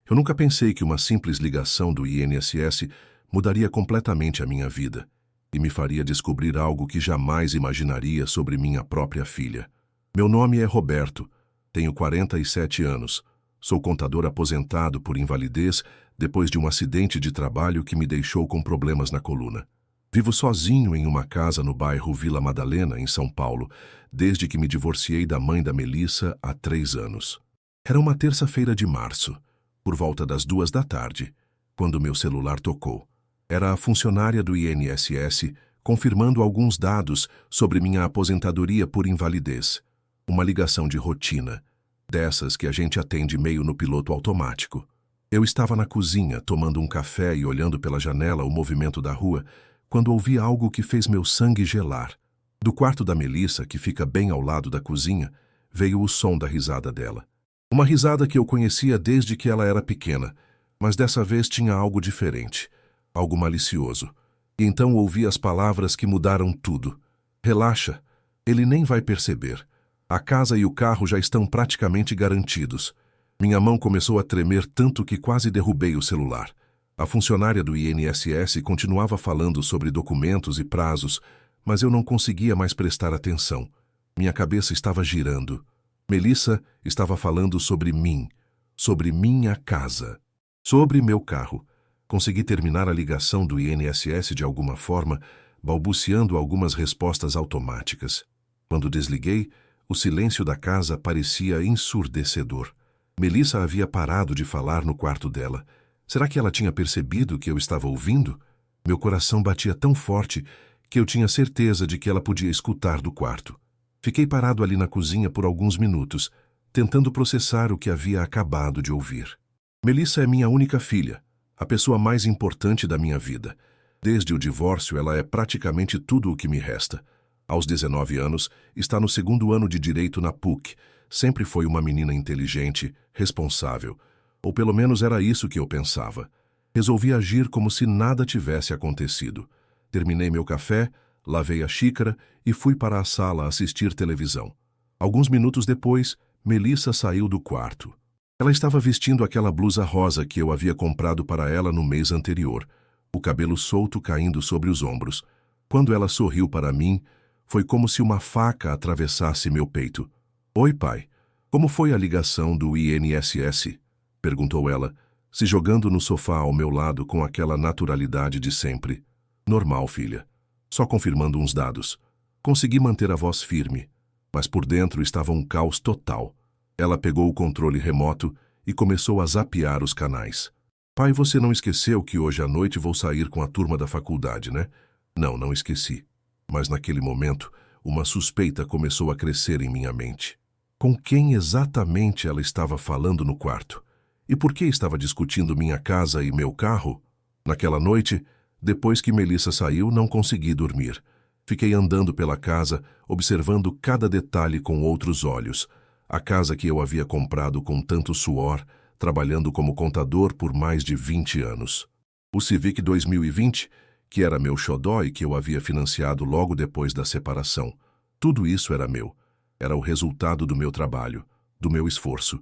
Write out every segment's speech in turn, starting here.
Eu nunca pensei que uma simples ligação do INSS mudaria completamente a minha vida e me faria descobrir algo que jamais imaginaria sobre minha própria filha. Meu nome é Roberto, tenho 47 anos, sou contador aposentado por invalidez depois de um acidente de trabalho que me deixou com problemas na coluna. Vivo sozinho em uma casa no bairro Vila Madalena, em São Paulo, desde que me divorciei da mãe da Melissa há 3 anos. Era uma terça-feira de março, por volta das 2 da tarde, quando meu celular tocou. Era a funcionária do INSS confirmando alguns dados sobre minha aposentadoria por invalidez. Uma ligação de rotina, dessas que a gente atende meio no piloto automático. Eu estava na cozinha, tomando um café e olhando pela janela o movimento da rua, quando ouvi algo que fez meu sangue gelar. Do quarto da Melissa, que fica bem ao lado da cozinha, veio o som da risada dela. Uma risada que eu conhecia desde que ela era pequena, mas dessa vez tinha algo diferente, algo malicioso. E então ouvi as palavras que mudaram tudo. Relaxa, ele nem vai perceber. A casa e o carro já estão praticamente garantidos. Minha mão começou a tremer tanto que quase derrubei o celular. A funcionária do INSS continuava falando sobre documentos e prazos, mas eu não conseguia mais prestar atenção. Minha cabeça estava girando. Melissa estava falando sobre mim, sobre minha casa, sobre meu carro. Consegui terminar a ligação do INSS de alguma forma, balbuciando algumas respostas automáticas. Quando desliguei, o silêncio da casa parecia ensurdecedor. Melissa havia parado de falar no quarto dela. Será que ela tinha percebido que eu estava ouvindo? Meu coração batia tão forte que eu tinha certeza de que ela podia escutar do quarto. Fiquei parado ali na cozinha por alguns minutos, tentando processar o que havia acabado de ouvir. Melissa é minha única filha, a pessoa mais importante da minha vida. Desde o divórcio, ela é praticamente tudo o que me resta. Aos 19 anos, está no 2º ano de Direito na PUC. Sempre foi uma menina inteligente, responsável. Ou pelo menos era isso que eu pensava. Resolvi agir como se nada tivesse acontecido. Terminei meu café, lavei a xícara e fui para a sala assistir televisão. Alguns minutos depois, Melissa saiu do quarto. Ela estava vestindo aquela blusa rosa que eu havia comprado para ela no mês anterior, o cabelo solto caindo sobre os ombros. Quando ela sorriu para mim, foi como se uma faca atravessasse meu peito. "Oi, pai. Como foi a ligação do INSS?" perguntou ela, se jogando no sofá ao meu lado com aquela naturalidade de sempre. "Normal, filha. Só confirmando uns dados." Consegui manter a voz firme, mas por dentro estava um caos total. Ela pegou o controle remoto e começou a zapear os canais. "Pai, você não esqueceu que hoje à noite vou sair com a turma da faculdade, né?" "Não, não esqueci." Mas naquele momento, uma suspeita começou a crescer em minha mente. Com quem exatamente ela estava falando no quarto? E por que estava discutindo minha casa e meu carro? Naquela noite, depois que Melissa saiu, não consegui dormir. Fiquei andando pela casa, observando cada detalhe com outros olhos. A casa que eu havia comprado com tanto suor, trabalhando como contador por mais de 20 anos. O Civic 2020, que era meu xodó e que eu havia financiado logo depois da separação. Tudo isso era meu. Era o resultado do meu trabalho, do meu esforço.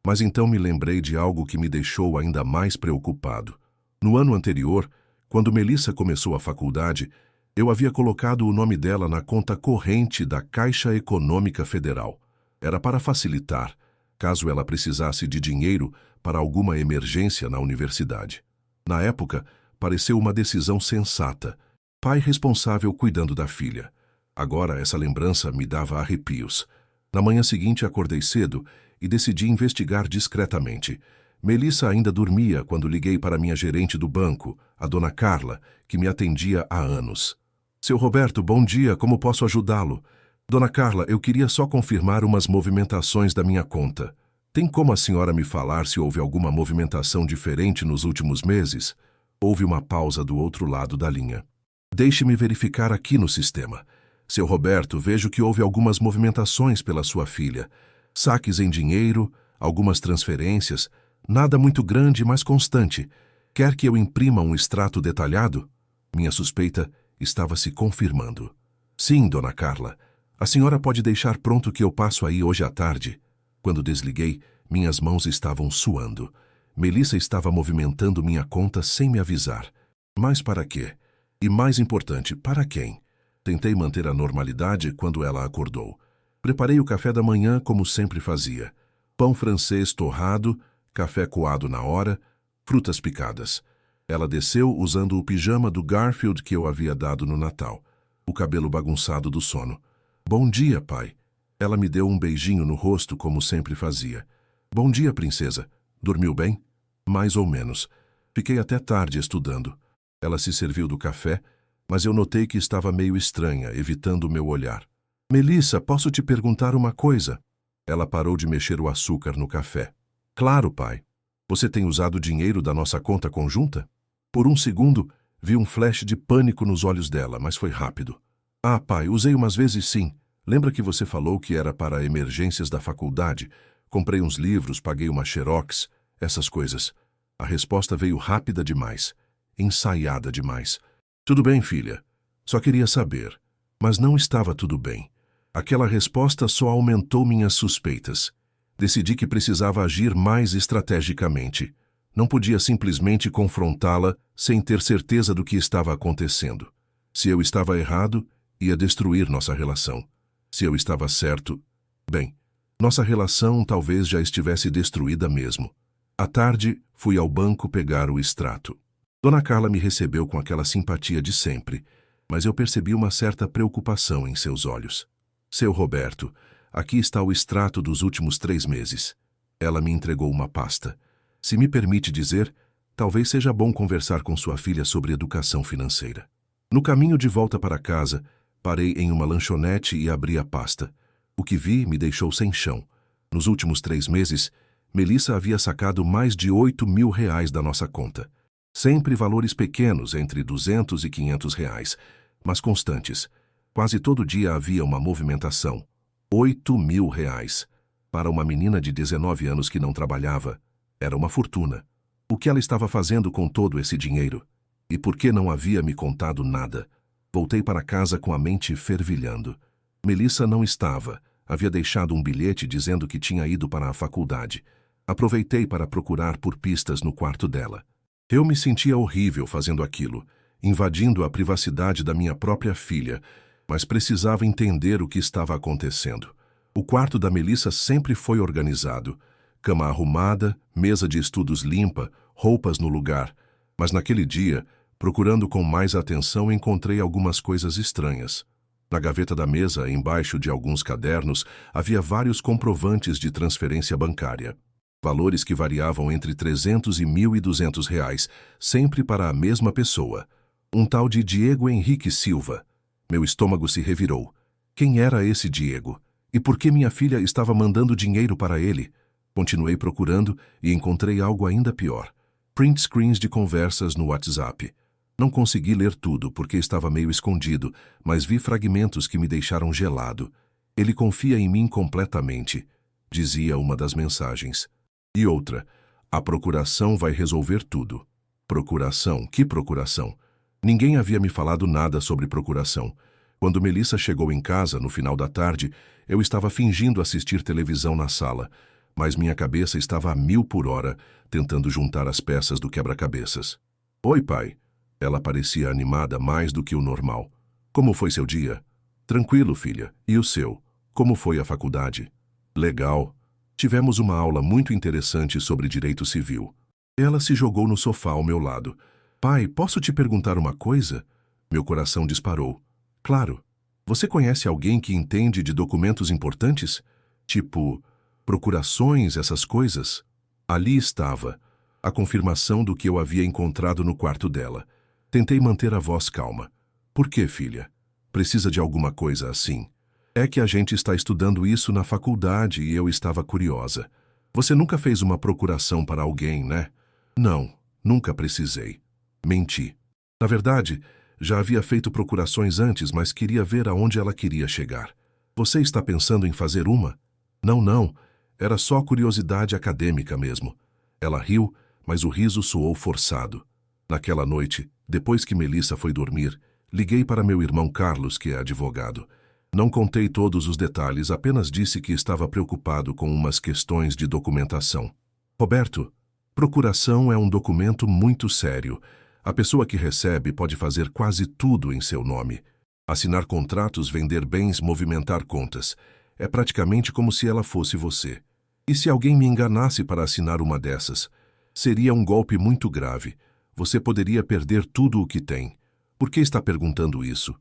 Mas então me lembrei de algo que me deixou ainda mais preocupado. No ano anterior, quando Melissa começou a faculdade, eu havia colocado o nome dela na conta corrente da Caixa Econômica Federal. Era para facilitar, caso ela precisasse de dinheiro para alguma emergência na universidade. Na época, pareceu uma decisão sensata. Pai responsável cuidando da filha. Agora essa lembrança me dava arrepios. Na manhã seguinte acordei cedo e decidi investigar discretamente. Melissa ainda dormia quando liguei para minha gerente do banco, a dona Carla, que me atendia há anos. "Seu Roberto, bom dia, como posso ajudá-lo?" "Dona Carla, eu queria só confirmar umas movimentações da minha conta. Tem como a senhora me falar se houve alguma movimentação diferente nos últimos meses?" Houve uma pausa do outro lado da linha. "Deixe-me verificar aqui no sistema. Seu Roberto, vejo que houve algumas movimentações pela sua filha. Saques em dinheiro, algumas transferências, nada muito grande, mas constante. Quer que eu imprima um extrato detalhado?" Minha suspeita estava se confirmando. "Sim, dona Carla. A senhora pode deixar pronto que eu passo aí hoje à tarde." Quando desliguei, minhas mãos estavam suando. Melissa estava movimentando minha conta sem me avisar. Mas para quê? E mais importante, para quem? Tentei manter a normalidade quando ela acordou. Preparei o café da manhã como sempre fazia. Pão francês torrado, café coado na hora, frutas picadas. Ela desceu usando o pijama do Garfield que eu havia dado no Natal, o cabelo bagunçado do sono. Bom dia, pai. Ela me deu um beijinho no rosto como sempre fazia. Bom dia, princesa. Dormiu bem? Mais ou menos. Fiquei até tarde estudando. Ela se serviu do café, mas eu notei que estava meio estranha, evitando o meu olhar. Melissa, posso te perguntar uma coisa? Ela parou de mexer o açúcar no café. Claro, pai. Você tem usado dinheiro da nossa conta conjunta? Por um segundo, vi um flash de pânico nos olhos dela, mas foi rápido. Ah, pai, usei umas vezes sim. Lembra que você falou que era para emergências da faculdade? Comprei uns livros, paguei uma xerox, essas coisas. A resposta veio rápida demais, ensaiada demais. Tudo bem, filha. Só queria saber. Mas não estava tudo bem. Aquela resposta só aumentou minhas suspeitas. Decidi que precisava agir mais estrategicamente. Não podia simplesmente confrontá-la sem ter certeza do que estava acontecendo. Se eu estava errado, ia destruir nossa relação. Se eu estava certo, bem, nossa relação talvez já estivesse destruída mesmo. À tarde, fui ao banco pegar o extrato. Dona Carla me recebeu com aquela simpatia de sempre, mas eu percebi uma certa preocupação em seus olhos. Seu Roberto, aqui está o extrato dos últimos 3 meses. Ela me entregou uma pasta. Se me permite dizer, talvez seja bom conversar com sua filha sobre educação financeira. No caminho de volta para casa, parei em uma lanchonete e abri a pasta. O que vi me deixou sem chão. Nos últimos 3 meses, Melissa havia sacado mais de R$ 8.000 da nossa conta. Sempre valores pequenos, entre R$ 200 e R$ 500, mas constantes. Quase todo dia havia uma movimentação. R$ 8.000. Para uma menina de 19 anos que não trabalhava, era uma fortuna. O que ela estava fazendo com todo esse dinheiro? E por que não havia me contado nada? Voltei para casa com a mente fervilhando. Melissa não estava. Havia deixado um bilhete dizendo que tinha ido para a faculdade. Aproveitei para procurar por pistas no quarto dela. Eu me sentia horrível fazendo aquilo, invadindo a privacidade da minha própria filha, mas precisava entender o que estava acontecendo. O quarto da Melissa sempre foi organizado. Cama arrumada, mesa de estudos limpa, roupas no lugar. Mas naquele dia, procurando com mais atenção, encontrei algumas coisas estranhas. Na gaveta da mesa, embaixo de alguns cadernos, havia vários comprovantes de transferência bancária. Valores que variavam entre R$ 300 e R$ 1.200, sempre para a mesma pessoa. Um tal de Diego Henrique Silva. Meu estômago se revirou. Quem era esse Diego? E por que minha filha estava mandando dinheiro para ele? Continuei procurando e encontrei algo ainda pior. Print screens de conversas no WhatsApp. Não consegui ler tudo porque estava meio escondido, mas vi fragmentos que me deixaram gelado. Ele confia em mim completamente, dizia uma das mensagens. E outra, a procuração vai resolver tudo. Procuração? Que procuração? Ninguém havia me falado nada sobre procuração. Quando Melissa chegou em casa, no final da tarde, eu estava fingindo assistir televisão na sala, mas minha cabeça estava a 1000 por hora, tentando juntar as peças do quebra-cabeças. Oi, pai. Ela parecia animada mais do que o normal. Como foi seu dia? Tranquilo, filha. E o seu? Como foi a faculdade? Legal. Tivemos uma aula muito interessante sobre direito civil. Ela se jogou no sofá ao meu lado. Pai, posso te perguntar uma coisa? Meu coração disparou. Claro. Você conhece alguém que entende de documentos importantes? Tipo, procurações, essas coisas? Ali estava, a confirmação do que eu havia encontrado no quarto dela. Tentei manter a voz calma. Por que, filha? Precisa de alguma coisa assim? É que a gente está estudando isso na faculdade e eu estava curiosa. Você nunca fez uma procuração para alguém, né? Não, nunca precisei. Menti. Na verdade, já havia feito procurações antes, mas queria ver aonde ela queria chegar. Você está pensando em fazer uma? Não, não. Era só curiosidade acadêmica mesmo. Ela riu, mas o riso soou forçado. Naquela noite, depois que Melissa foi dormir, liguei para meu irmão Carlos, que é advogado. Não contei todos os detalhes, apenas disse que estava preocupado com umas questões de documentação. Roberto, Procuração é um documento muito sério. A pessoa que recebe pode fazer quase tudo em seu nome. Assinar contratos, vender bens, movimentar contas. É praticamente como se ela fosse você. E se alguém me enganasse para assinar uma dessas? Seria um golpe muito grave. Você poderia perder tudo o que tem. Por que está perguntando isso?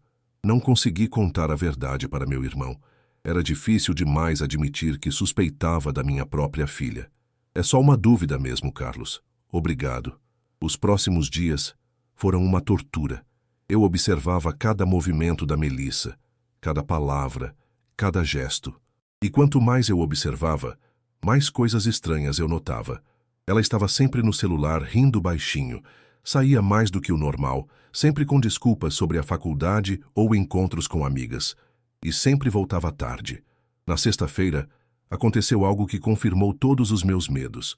Não consegui contar a verdade para meu irmão. Era difícil demais admitir que suspeitava da minha própria filha. É só uma dúvida mesmo, Carlos. Obrigado. Os próximos dias foram uma tortura. Eu observava cada movimento da Melissa, cada palavra, cada gesto. E quanto mais eu observava, mais coisas estranhas eu notava. Ela estava sempre no celular, rindo baixinho. Saía mais do que o normal, sempre com desculpas sobre a faculdade ou encontros com amigas. E sempre voltava tarde. Na sexta-feira, aconteceu algo que confirmou todos os meus medos.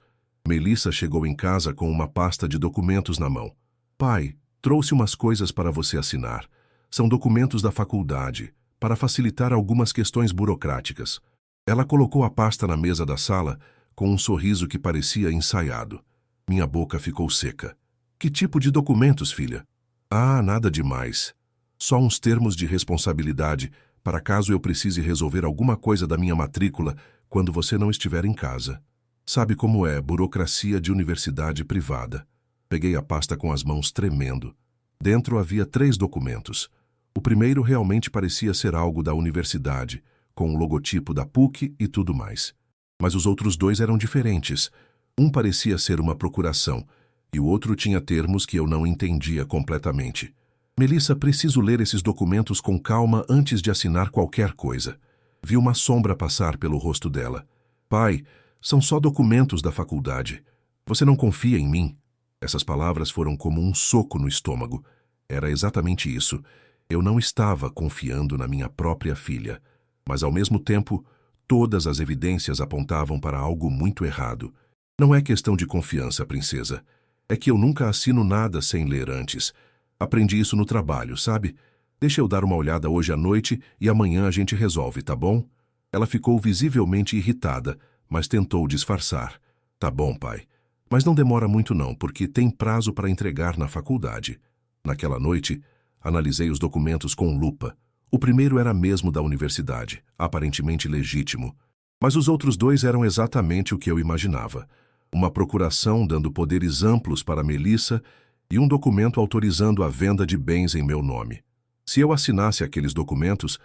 Melissa chegou em casa com uma pasta de documentos na mão. Pai, trouxe umas coisas para você assinar. São documentos da faculdade, para facilitar algumas questões burocráticas. Ela colocou a pasta na mesa da sala com um sorriso que parecia ensaiado. Minha boca ficou seca. Que tipo de documentos, filha? Ah, nada demais. Só uns termos de responsabilidade para caso eu precise resolver alguma coisa da minha matrícula quando você não estiver em casa. Sabe como é, burocracia de universidade privada. Peguei a pasta com as mãos tremendo. Dentro havia 3 documentos. O primeiro realmente parecia ser algo da universidade, com o logotipo da PUC e tudo mais. Mas os outros 2 eram diferentes. Um parecia ser uma procuração, e o outro tinha termos que eu não entendia completamente. Melissa, preciso ler esses documentos com calma antes de assinar qualquer coisa. Vi uma sombra passar pelo rosto dela. Pai, são só documentos da faculdade. Você não confia em mim? Essas palavras foram como um soco no estômago. Era exatamente isso. Eu não estava confiando na minha própria filha. Mas, ao mesmo tempo, todas as evidências apontavam para algo muito errado. Não é questão de confiança, princesa. É que eu nunca assino nada sem ler antes. Aprendi isso no trabalho, sabe? Deixa eu dar uma olhada hoje à noite e amanhã a gente resolve, tá bom? Ela ficou visivelmente irritada, mas tentou disfarçar. Tá bom, pai. Mas não demora muito não, porque tem prazo para entregar na faculdade. Naquela noite, analisei os documentos com lupa. O primeiro era mesmo da universidade, aparentemente legítimo. Mas os outros 2 eram exatamente o que eu imaginava. Uma procuração dando poderes amplos para Melissa e um documento autorizando a venda de bens em meu nome. Se eu assinasse aqueles documentos,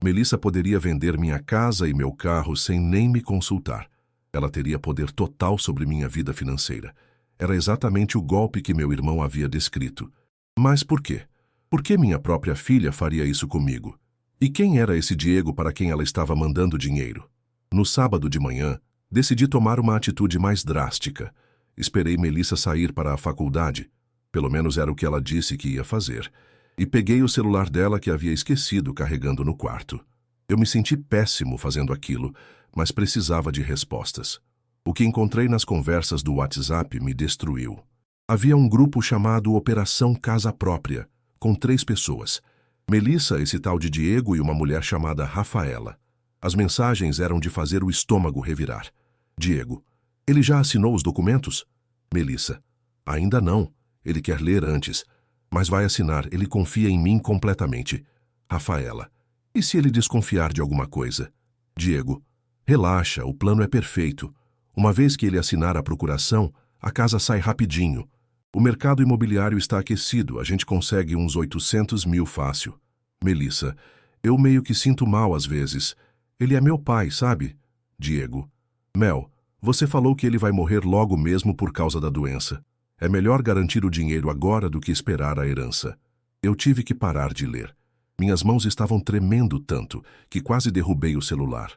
Melissa poderia vender minha casa e meu carro sem nem me consultar. Ela teria poder total sobre minha vida financeira. Era exatamente o golpe que meu irmão havia descrito. Mas por quê? Por que minha própria filha faria isso comigo? E quem era esse Diego para quem ela estava mandando dinheiro? No sábado de manhã, decidi tomar uma atitude mais drástica. Esperei Melissa sair para a faculdade. Pelo menos era o que ela disse que ia fazer. E peguei o celular dela que havia esquecido carregando no quarto. Eu me senti péssimo fazendo aquilo, mas precisava de respostas. O que encontrei nas conversas do WhatsApp me destruiu. Havia um grupo chamado Operação Casa Própria, com 3 pessoas. Melissa, esse tal de Diego e uma mulher chamada Rafaela. As mensagens eram de fazer o estômago revirar. Diego: ele já assinou os documentos? Melissa: ainda não. Ele quer ler antes. Mas vai assinar, ele confia em mim completamente. Rafaela: e se ele desconfiar de alguma coisa? Diego: relaxa, o plano é perfeito. Uma vez que ele assinar a procuração, a casa sai rapidinho. O mercado imobiliário está aquecido, a gente consegue uns 800 mil fácil. Melissa: eu meio que sinto mal às vezes. Ele é meu pai, sabe? Diego: Mel, você falou que ele vai morrer logo mesmo por causa da doença. É melhor garantir o dinheiro agora do que esperar a herança. Eu tive que parar de ler. Minhas mãos estavam tremendo tanto que quase derrubei o celular.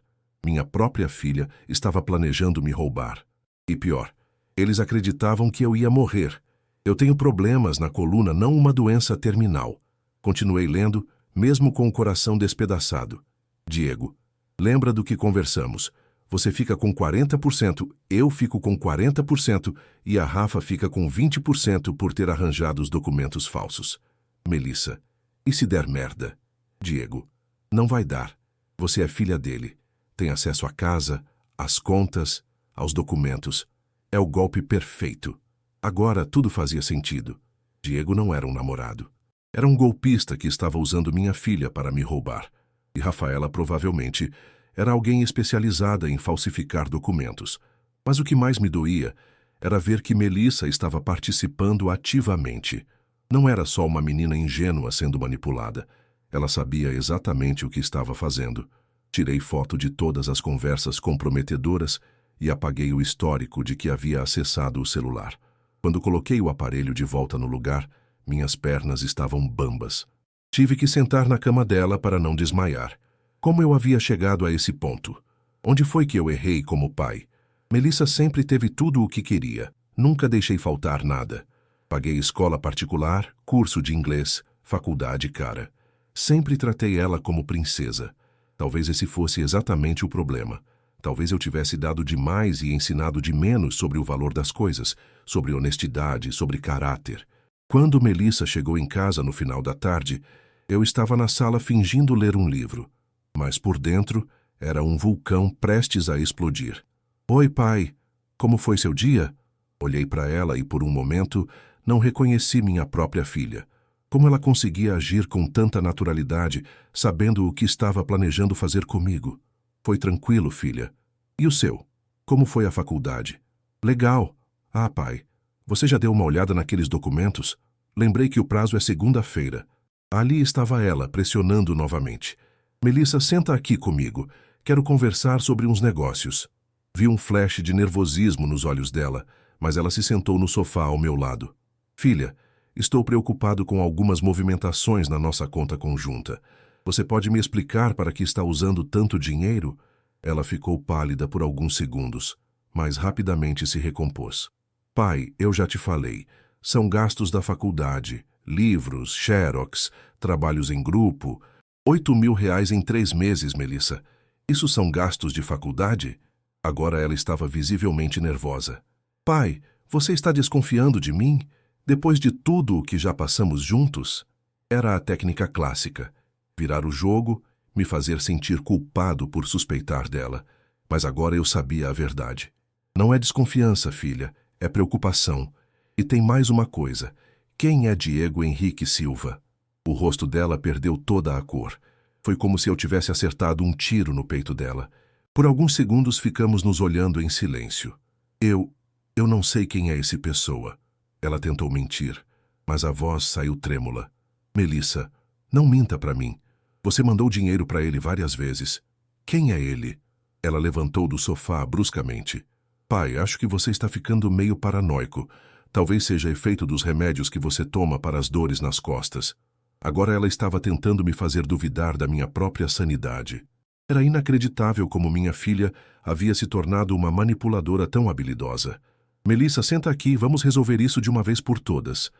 Minha própria filha estava planejando me roubar. E pior, eles acreditavam que eu ia morrer. Eu tenho problemas na coluna, não uma doença terminal. Continuei lendo, mesmo com o coração despedaçado. Diego: lembra do que conversamos. Você fica com 40%, eu fico com 40% e a Rafa fica com 20% por ter arranjado os documentos falsos. Melissa: e se der merda? Diego: não vai dar. Você é filha dele. Tem acesso à casa, às contas, aos documentos. É o golpe perfeito. Agora tudo fazia sentido. Diego não era um namorado. Era um golpista que estava usando minha filha para me roubar. E Rafaela provavelmente era alguém especializada em falsificar documentos. Mas o que mais me doía era ver que Melissa estava participando ativamente. Não era só uma menina ingênua sendo manipulada. Ela sabia exatamente o que estava fazendo. Tirei foto de todas as conversas comprometedoras e apaguei o histórico de que havia acessado o celular. Quando coloquei o aparelho de volta no lugar, minhas pernas estavam bambas. Tive que sentar na cama dela para não desmaiar. Como eu havia chegado a esse ponto? Onde foi que eu errei como pai? Melissa sempre teve tudo o que queria. Nunca deixei faltar nada. Paguei escola particular, curso de inglês, faculdade cara. Sempre tratei ela como princesa. Talvez esse fosse exatamente o problema. Talvez eu tivesse dado demais e ensinado de menos sobre o valor das coisas, sobre honestidade, sobre caráter. Quando Melissa chegou em casa no final da tarde, eu estava na sala fingindo ler um livro. Mas por dentro era um vulcão prestes a explodir. Oi, pai. Como foi seu dia? Olhei para ela e por um momento não reconheci minha própria filha. Como ela conseguia agir com tanta naturalidade, sabendo o que estava planejando fazer comigo? Foi tranquilo, filha. E o seu? Como foi a faculdade? Legal. Ah, pai, você já deu uma olhada naqueles documentos? Lembrei que o prazo é segunda-feira. Ali estava ela, pressionando novamente. Melissa, senta aqui comigo. Quero conversar sobre uns negócios. Vi um flash de nervosismo nos olhos dela, mas ela se sentou no sofá ao meu lado. Filha, estou preocupado com algumas movimentações na nossa conta conjunta. Você pode me explicar para que está usando tanto dinheiro? Ela ficou pálida por alguns segundos, mas rapidamente se recompôs. Pai, eu já te falei. São gastos da faculdade, livros, xerox, trabalhos em grupo. 8.000 reais em 3 meses, Melissa. Isso são gastos de faculdade? Agora ela estava visivelmente nervosa. Pai, você está desconfiando de mim? Depois de tudo o que já passamos juntos? Era a técnica clássica. Virar o jogo, me fazer sentir culpado por suspeitar dela. Mas agora eu sabia a verdade. Não é desconfiança, filha, é preocupação. E tem mais uma coisa. Quem é Diego Henrique Silva? O rosto dela perdeu toda a cor. Foi como se eu tivesse acertado um tiro no peito dela. Por alguns segundos ficamos nos olhando em silêncio. Eu não sei quem é esse pessoa. Ela tentou mentir, mas a voz saiu trêmula. Melissa, não minta para mim. Você mandou dinheiro para ele várias vezes. Quem é ele? Ela levantou do sofá bruscamente. Pai, acho que você está ficando meio paranoico. Talvez seja efeito dos remédios que você toma para as dores nas costas. Agora ela estava tentando me fazer duvidar da minha própria sanidade. Era inacreditável como minha filha havia se tornado uma manipuladora tão habilidosa. Melissa, senta aqui, vamos resolver isso de uma vez por todas.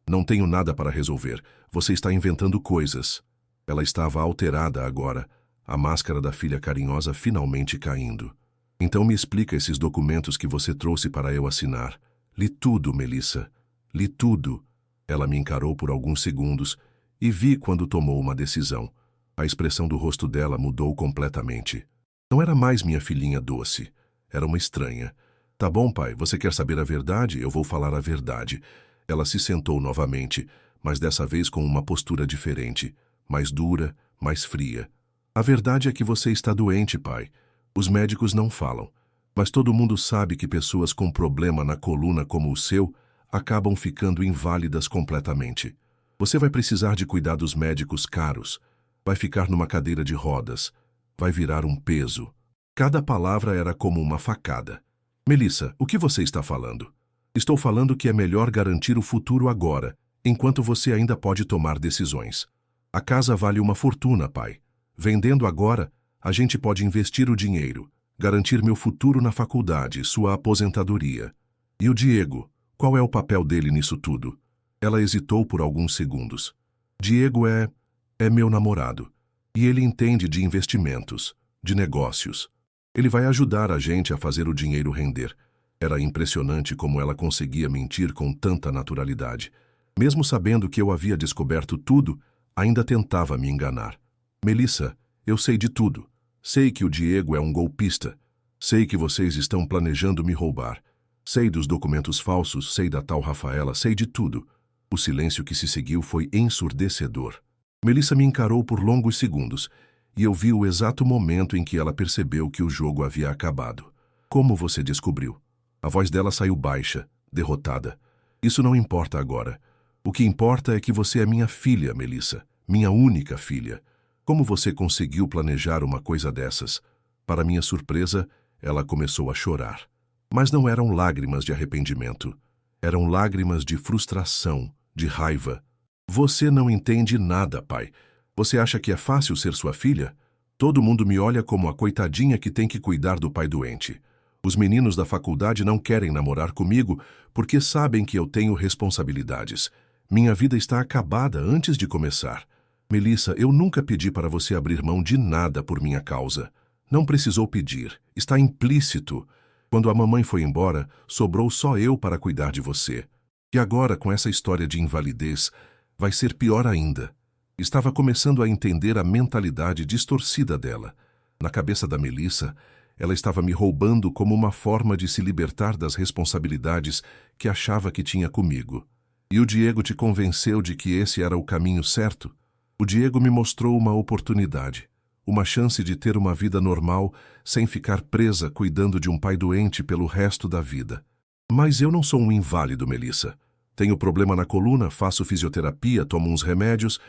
Não tenho nada para resolver. Você está inventando coisas. Ela estava alterada agora, a máscara da filha carinhosa finalmente caindo. Então me explica esses documentos que você trouxe para eu assinar. Li tudo, Melissa. Li tudo. Ela me encarou por alguns segundos e vi quando tomou uma decisão. A expressão do rosto dela mudou completamente. Não era mais minha filhinha doce. Era uma estranha. Tá bom, pai, você quer saber a verdade? Eu vou falar a verdade. Ela se sentou novamente, mas dessa vez com uma postura diferente, mais dura, mais fria. A verdade é que você está doente, pai. Os médicos não falam, mas todo mundo sabe que pessoas com problema na coluna como o seu acabam ficando inválidas completamente. Você vai precisar de cuidados médicos caros, vai ficar numa cadeira de rodas, vai virar um peso. Cada palavra era como uma facada. Melissa, o que você está falando? Estou falando que é melhor garantir o futuro agora, enquanto você ainda pode tomar decisões. A casa vale uma fortuna, pai. Vendendo agora, a gente pode investir o dinheiro, garantir meu futuro na faculdade, sua aposentadoria. E o Diego, qual é o papel dele nisso tudo? Ela hesitou por alguns segundos. Diego é meu namorado. E ele entende de investimentos, de negócios. Ele vai ajudar a gente a fazer o dinheiro render. Era impressionante como ela conseguia mentir com tanta naturalidade. Mesmo sabendo que eu havia descoberto tudo, ainda tentava me enganar. Melissa, eu sei de tudo. Sei que o Diego é um golpista. Sei que vocês estão planejando me roubar. Sei dos documentos falsos, sei da tal Rafaela, sei de tudo. O silêncio que se seguiu foi ensurdecedor. Melissa me encarou por longos segundos, e eu vi o exato momento em que ela percebeu que o jogo havia acabado. Como você descobriu? A voz dela saiu baixa, derrotada. Isso não importa agora. O que importa é que você é minha filha, Melissa. Minha única filha. Como você conseguiu planejar uma coisa dessas? Para minha surpresa, ela começou a chorar. Mas não eram lágrimas de arrependimento. Eram lágrimas de frustração, de raiva. Você não entende nada, pai. Você acha que é fácil ser sua filha? Todo mundo me olha como a coitadinha que tem que cuidar do pai doente. Os meninos da faculdade não querem namorar comigo porque sabem que eu tenho responsabilidades. Minha vida está acabada antes de começar. Melissa, eu nunca pedi para você abrir mão de nada por minha causa. Não precisou pedir. Está implícito. Quando a mamãe foi embora, sobrou só eu para cuidar de você. E agora, com essa história de invalidez, vai ser pior ainda. Estava começando a entender a mentalidade distorcida dela. Na cabeça da Melissa, ela estava me roubando como uma forma de se libertar das responsabilidades que achava que tinha comigo. E o Diego te convenceu de que esse era o caminho certo? O Diego me mostrou uma oportunidade. Uma chance de ter uma vida normal, sem ficar presa cuidando de um pai doente pelo resto da vida. Mas eu não sou um inválido, Melissa. Tenho problema na coluna, faço fisioterapia, tomo uns remédios,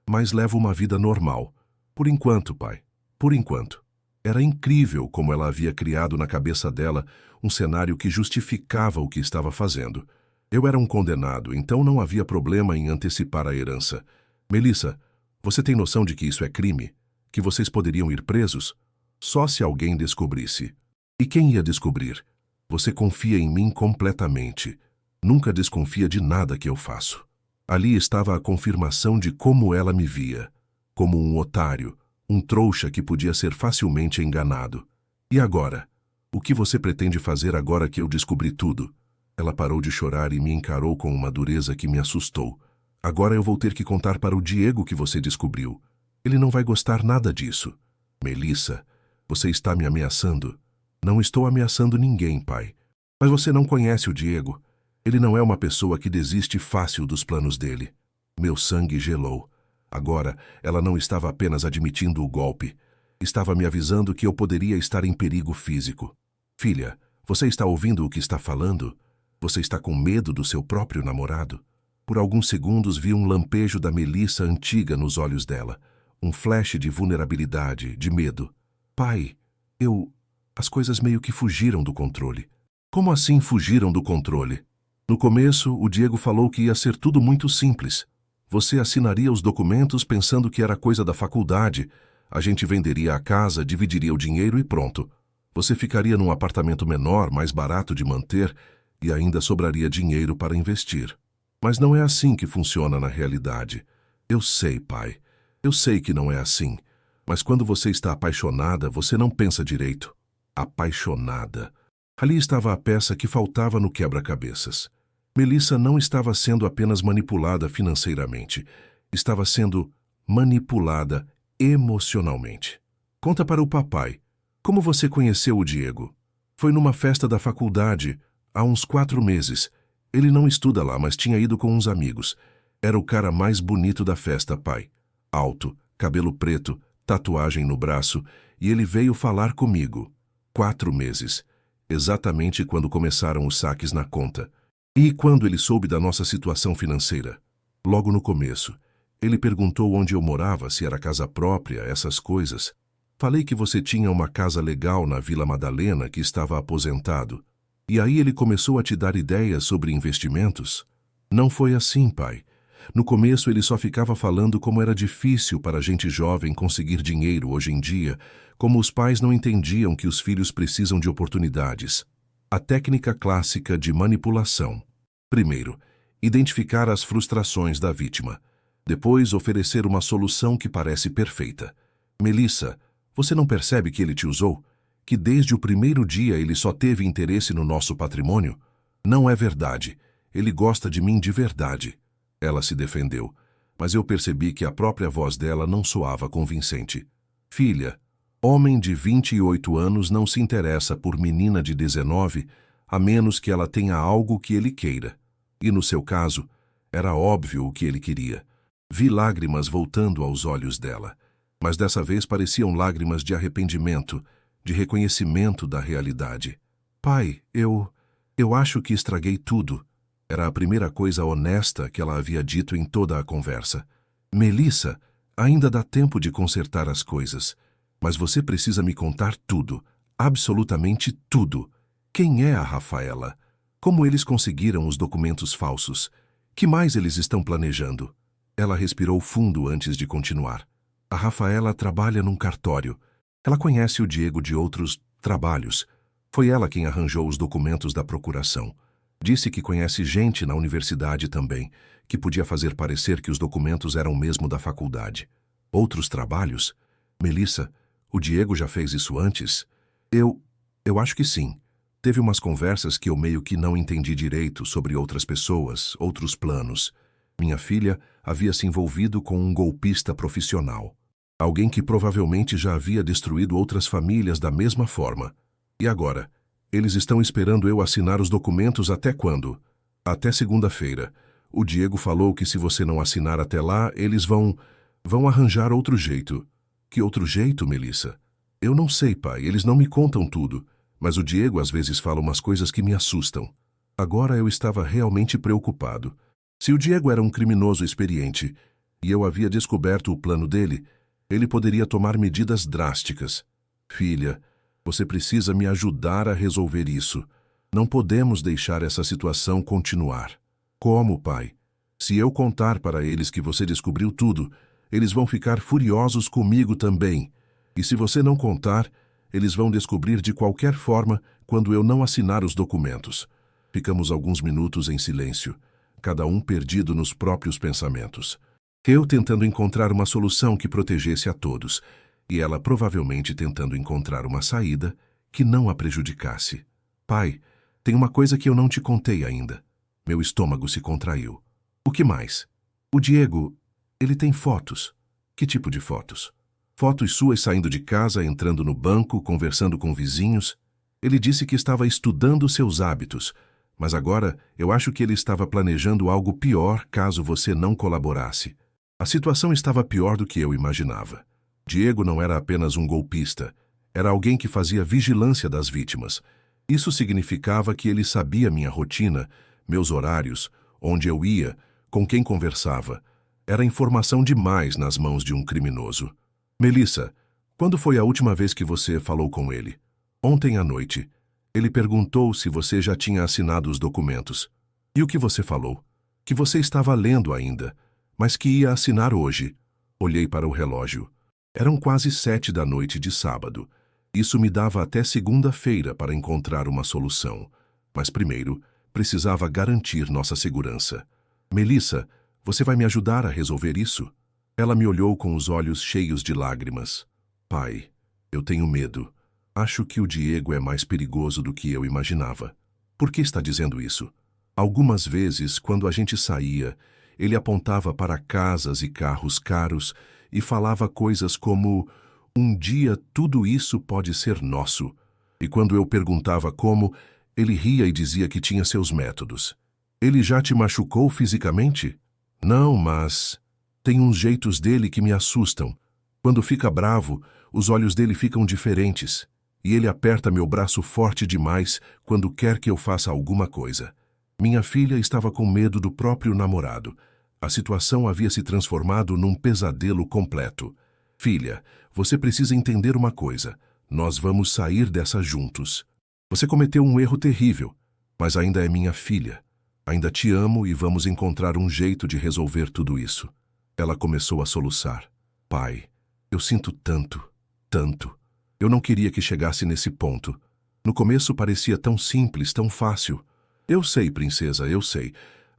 mas levo uma vida normal. Por enquanto, pai. Por enquanto. Era incrível como ela havia criado na cabeça dela um cenário que justificava o que estava fazendo. Eu era um condenado, então não havia problema em antecipar a herança. Melissa, você tem noção de que isso é crime? Que vocês poderiam ir presos? Só se alguém descobrisse. E quem ia descobrir? Você confia em mim completamente. Nunca desconfia de nada que eu faço. Ali estava a confirmação de como ela me via. Como um otário, um trouxa que podia ser facilmente enganado. E agora? O que você pretende fazer agora que eu descobri tudo? Ela parou de chorar e me encarou com uma dureza que me assustou. Agora eu vou ter que contar para o Diego que você descobriu. Ele não vai gostar nada disso. Melissa, você está me ameaçando. Não estou ameaçando ninguém, pai. Mas você não conhece o Diego. Ele não é uma pessoa que desiste fácil dos planos dele. Meu sangue gelou. Agora, ela não estava apenas admitindo o golpe. Estava me avisando que eu poderia estar em perigo físico. Filha, você está ouvindo o que está falando? Você está com medo do seu próprio namorado? Por alguns segundos vi um lampejo da Melissa antiga nos olhos dela. Um flash de vulnerabilidade, de medo. Pai, as coisas meio que fugiram do controle. Como assim fugiram do controle? No começo, o Diego falou que ia ser tudo muito simples. Você assinaria os documentos pensando que era coisa da faculdade. A gente venderia a casa, dividiria o dinheiro e pronto. Você ficaria num apartamento menor, mais barato de manter, e ainda sobraria dinheiro para investir. Mas não é assim que funciona na realidade. Eu sei, pai. Eu sei que não é assim. Mas quando você está apaixonada, você não pensa direito. Apaixonada. Ali estava a peça que faltava no quebra-cabeças. Melissa não estava sendo apenas manipulada financeiramente. Estava sendo manipulada emocionalmente. Conta para o papai. Como você conheceu o Diego? Foi numa festa da faculdade, há uns 4 meses. Ele não estuda lá, mas tinha ido com uns amigos. Era o cara mais bonito da festa, pai. Alto, cabelo preto, tatuagem no braço, e ele veio falar comigo. 4 meses. Exatamente quando começaram os saques na conta. E quando ele soube da nossa situação financeira? Logo no começo. Ele perguntou onde eu morava, se era casa própria, essas coisas. Falei que você tinha uma casa legal na Vila Madalena que estava aposentado. E aí ele começou a te dar ideias sobre investimentos? Não foi assim, pai. No começo ele só ficava falando como era difícil para gente jovem conseguir dinheiro hoje em dia, como os pais não entendiam que os filhos precisam de oportunidades. A técnica clássica de manipulação. Primeiro, identificar as frustrações da vítima. Depois, oferecer uma solução que parece perfeita. Melissa, você não percebe que ele te usou? Que desde o primeiro dia ele só teve interesse no nosso patrimônio? Não é verdade. Ele gosta de mim de verdade. Ela se defendeu, mas eu percebi que a própria voz dela não soava convincente. Filha, homem de 28 anos não se interessa por menina de 19, a menos que ela tenha algo que ele queira. E no seu caso, era óbvio o que ele queria. Vi lágrimas voltando aos olhos dela, mas dessa vez pareciam lágrimas de arrependimento, de reconhecimento da realidade. Pai, eu acho que estraguei tudo. Era a primeira coisa honesta que ela havia dito em toda a conversa. Melissa, ainda dá tempo de consertar as coisas, mas você precisa me contar tudo, absolutamente tudo. Quem é a Rafaela? Como eles conseguiram os documentos falsos? Que mais eles estão planejando? Ela respirou fundo antes de continuar. A Rafaela trabalha num cartório. Ela conhece o Diego de outros trabalhos. Foi ela quem arranjou os documentos da procuração. Disse que conhece gente na universidade também, que podia fazer parecer que os documentos eram mesmo da faculdade. Outros trabalhos? Melissa, o Diego já fez isso antes? Eu acho que sim. Teve umas conversas que eu meio que não entendi direito sobre outras pessoas, outros planos. Minha filha havia se envolvido com um golpista profissional. Alguém que provavelmente já havia destruído outras famílias da mesma forma. E agora? Eles estão esperando eu assinar os documentos até quando? Até segunda-feira. O Diego falou que se você não assinar até lá, eles vão arranjar outro jeito. Que outro jeito, Melissa? Eu não sei, pai, eles não me contam tudo. Mas o Diego às vezes fala umas coisas que me assustam. Agora eu estava realmente preocupado. Se o Diego era um criminoso experiente e eu havia descoberto o plano dele, ele poderia tomar medidas drásticas. Filha, você precisa me ajudar a resolver isso. Não podemos deixar essa situação continuar. Como, pai? Se eu contar para eles que você descobriu tudo, eles vão ficar furiosos comigo também. E se você não contar, eles vão descobrir de qualquer forma quando eu não assinar os documentos. Ficamos alguns minutos em silêncio, cada um perdido nos próprios pensamentos. Eu tentando encontrar uma solução que protegesse a todos, e ela provavelmente tentando encontrar uma saída que não a prejudicasse. Pai, tem uma coisa que eu não te contei ainda. Meu estômago se contraiu. O que mais? O Diego, ele tem fotos. Que tipo de fotos? Fotos suas saindo de casa, entrando no banco, conversando com vizinhos. Ele disse que estava estudando seus hábitos, mas agora eu acho que ele estava planejando algo pior caso você não colaborasse. A situação estava pior do que eu imaginava. Diego não era apenas um golpista, era alguém que fazia vigilância das vítimas. Isso significava que ele sabia minha rotina, meus horários, onde eu ia, com quem conversava. Era informação demais nas mãos de um criminoso. Melissa, quando foi a última vez que você falou com ele? Ontem à noite. Ele perguntou se você já tinha assinado os documentos. E o que você falou? Que você estava lendo ainda, mas que ia assinar hoje. Olhei para o relógio. Eram quase 7 da noite de sábado. Isso me dava até segunda-feira para encontrar uma solução. Mas primeiro, precisava garantir nossa segurança. Melissa, você vai me ajudar a resolver isso? Ela me olhou com os olhos cheios de lágrimas. Pai, eu tenho medo. Acho que o Diego é mais perigoso do que eu imaginava. Por que está dizendo isso? Algumas vezes, quando a gente saía, ele apontava para casas e carros caros e falava coisas como: um dia tudo isso pode ser nosso. E quando eu perguntava como, ele ria e dizia que tinha seus métodos. Ele já te machucou fisicamente? Não, mas tem uns jeitos dele que me assustam. Quando fica bravo, os olhos dele ficam diferentes. E ele aperta meu braço forte demais quando quer que eu faça alguma coisa. Minha filha estava com medo do próprio namorado. A situação havia se transformado num pesadelo completo. Filha, você precisa entender uma coisa. Nós vamos sair dessa juntos. Você cometeu um erro terrível, mas ainda é minha filha. Ainda te amo e vamos encontrar um jeito de resolver tudo isso. Ela começou a soluçar. Pai, eu sinto tanto, tanto. Eu não queria que chegasse nesse ponto. No começo parecia tão simples, tão fácil. Eu sei, princesa, eu sei.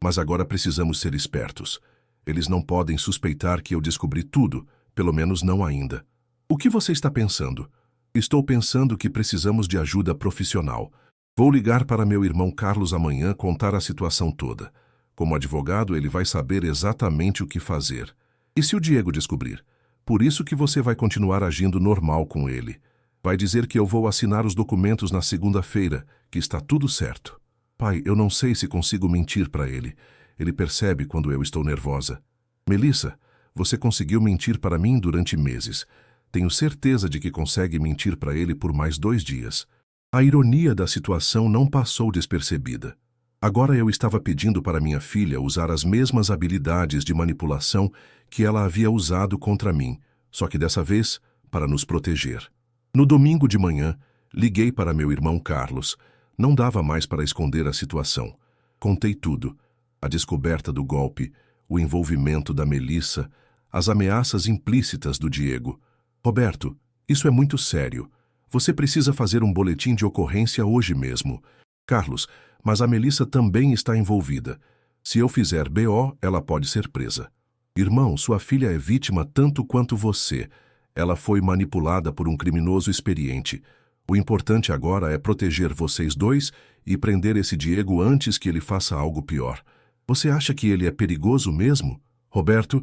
Mas agora precisamos ser espertos. Eles não podem suspeitar que eu descobri tudo, pelo menos não ainda. O que você está pensando? Estou pensando que precisamos de ajuda profissional. Vou ligar para meu irmão Carlos amanhã contar a situação toda. Como advogado, ele vai saber exatamente o que fazer. E se o Diego descobrir? Por isso que você vai continuar agindo normal com ele. Vai dizer que eu vou assinar os documentos na segunda-feira, que está tudo certo. Pai, eu não sei se consigo mentir para ele. Ele percebe quando eu estou nervosa. Melissa, você conseguiu mentir para mim durante meses. Tenho certeza de que consegue mentir para ele por mais 2 dias. A ironia da situação não passou despercebida. Agora eu estava pedindo para minha filha usar as mesmas habilidades de manipulação que ela havia usado contra mim, só que dessa vez para nos proteger. No domingo de manhã, liguei para meu irmão Carlos. Não dava mais para esconder a situação. Contei tudo. A descoberta do golpe, o envolvimento da Melissa, as ameaças implícitas do Diego. Roberto, isso é muito sério. Você precisa fazer um boletim de ocorrência hoje mesmo. Carlos, mas a Melissa também está envolvida. Se eu fizer BO, ela pode ser presa. Irmão, sua filha é vítima tanto quanto você. Ela foi manipulada por um criminoso experiente. O importante agora é proteger vocês dois e prender esse Diego antes que ele faça algo pior. Você acha que ele é perigoso mesmo? Roberto,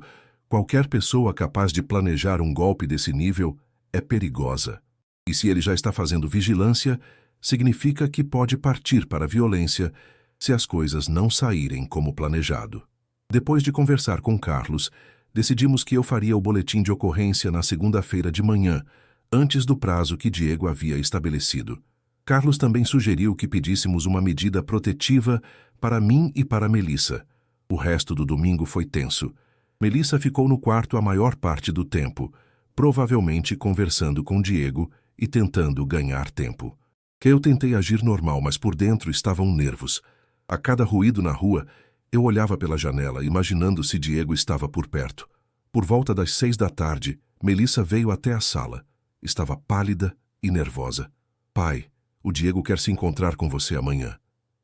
qualquer pessoa capaz de planejar um golpe desse nível é perigosa. E se ele já está fazendo vigilância, significa que pode partir para a violência se as coisas não saírem como planejado. Depois de conversar com Carlos, decidimos que eu faria o boletim de ocorrência na segunda-feira de manhã, antes do prazo que Diego havia estabelecido. Carlos também sugeriu que pedíssemos uma medida protetiva para mim e para Melissa. O resto do domingo foi tenso. Melissa ficou no quarto a maior parte do tempo, provavelmente conversando com Diego e tentando ganhar tempo. Eu tentei agir normal, mas por dentro estavam nervos. A cada ruído na rua, eu olhava pela janela, imaginando se Diego estava por perto. Por volta das 6 da tarde, Melissa veio até a sala. Estava pálida e nervosa. Pai, o Diego quer se encontrar com você amanhã.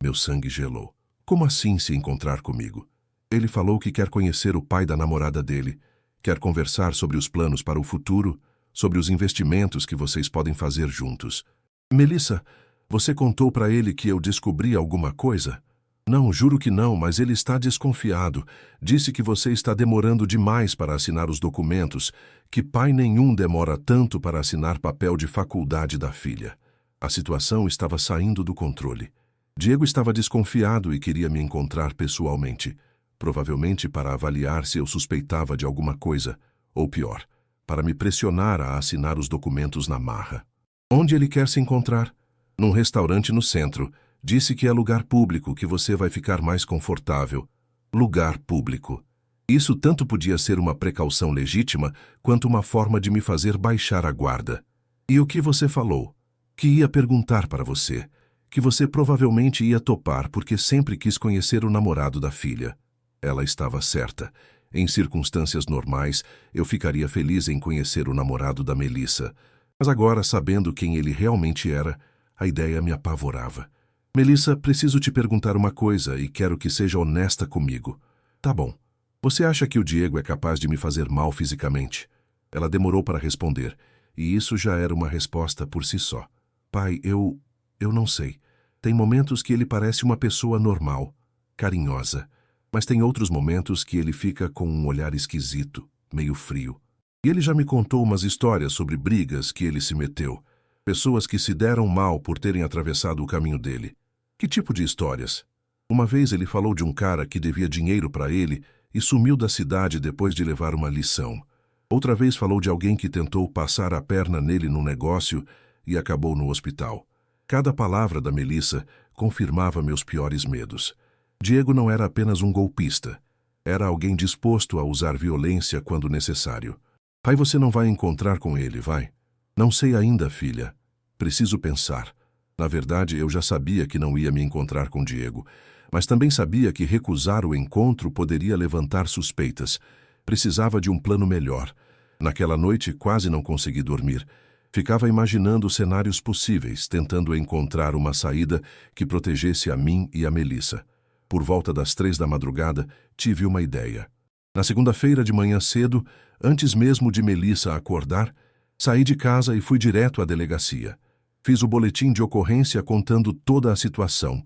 Meu sangue gelou. Como assim se encontrar comigo? Ele falou que quer conhecer o pai da namorada dele, quer conversar sobre os planos para o futuro, sobre os investimentos que vocês podem fazer juntos. Melissa, você contou para ele que eu descobri alguma coisa? Não, juro que não, mas ele está desconfiado. Disse que você está demorando demais para assinar os documentos, que pai nenhum demora tanto para assinar papel de faculdade da filha. A situação estava saindo do controle. Diego estava desconfiado e queria me encontrar pessoalmente, provavelmente para avaliar se eu suspeitava de alguma coisa, ou pior, para me pressionar a assinar os documentos na marra. Onde ele quer se encontrar? Num restaurante no centro. Disse que é lugar público, que você vai ficar mais confortável. Lugar público. Isso tanto podia ser uma precaução legítima, quanto uma forma de me fazer baixar a guarda. E o que você falou? Que ia perguntar para você. Que você provavelmente ia topar porque sempre quis conhecer o namorado da filha. Ela estava certa. Em circunstâncias normais, eu ficaria feliz em conhecer o namorado da Melissa. Mas agora, sabendo quem ele realmente era, a ideia me apavorava. Melissa, preciso te perguntar uma coisa e quero que seja honesta comigo. Tá bom. Você acha que o Diego é capaz de me fazer mal fisicamente? Ela demorou para responder, e isso já era uma resposta por si só. Pai, eu não sei. Tem momentos que ele parece uma pessoa normal, carinhosa, mas tem outros momentos que ele fica com um olhar esquisito, meio frio. E ele já me contou umas histórias sobre brigas que ele se meteu, pessoas que se deram mal por terem atravessado o caminho dele. Que tipo de histórias? Uma vez ele falou de um cara que devia dinheiro para ele e sumiu da cidade depois de levar uma lição. Outra vez falou de alguém que tentou passar a perna nele num negócio e acabou no hospital. Cada palavra da Melissa confirmava meus piores medos. Diego não era apenas um golpista. Era alguém disposto a usar violência quando necessário. Pai, você não vai encontrar com ele, vai? Não sei ainda, filha. Preciso pensar. Na verdade, eu já sabia que não ia me encontrar com Diego, mas também sabia que recusar o encontro poderia levantar suspeitas. Precisava de um plano melhor. Naquela noite, quase não consegui dormir. Ficava imaginando cenários possíveis, tentando encontrar uma saída que protegesse a mim e a Melissa. Por volta das 3 da madrugada, tive uma ideia. Na segunda-feira de manhã cedo, antes mesmo de Melissa acordar, saí de casa e fui direto à delegacia. Fiz o boletim de ocorrência contando toda a situação.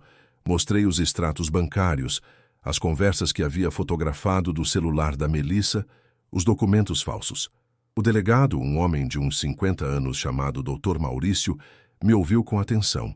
Mostrei os extratos bancários, as conversas que havia fotografado do celular da Melissa, os documentos falsos. O delegado, um homem de uns 50 anos chamado Dr. Maurício, me ouviu com atenção.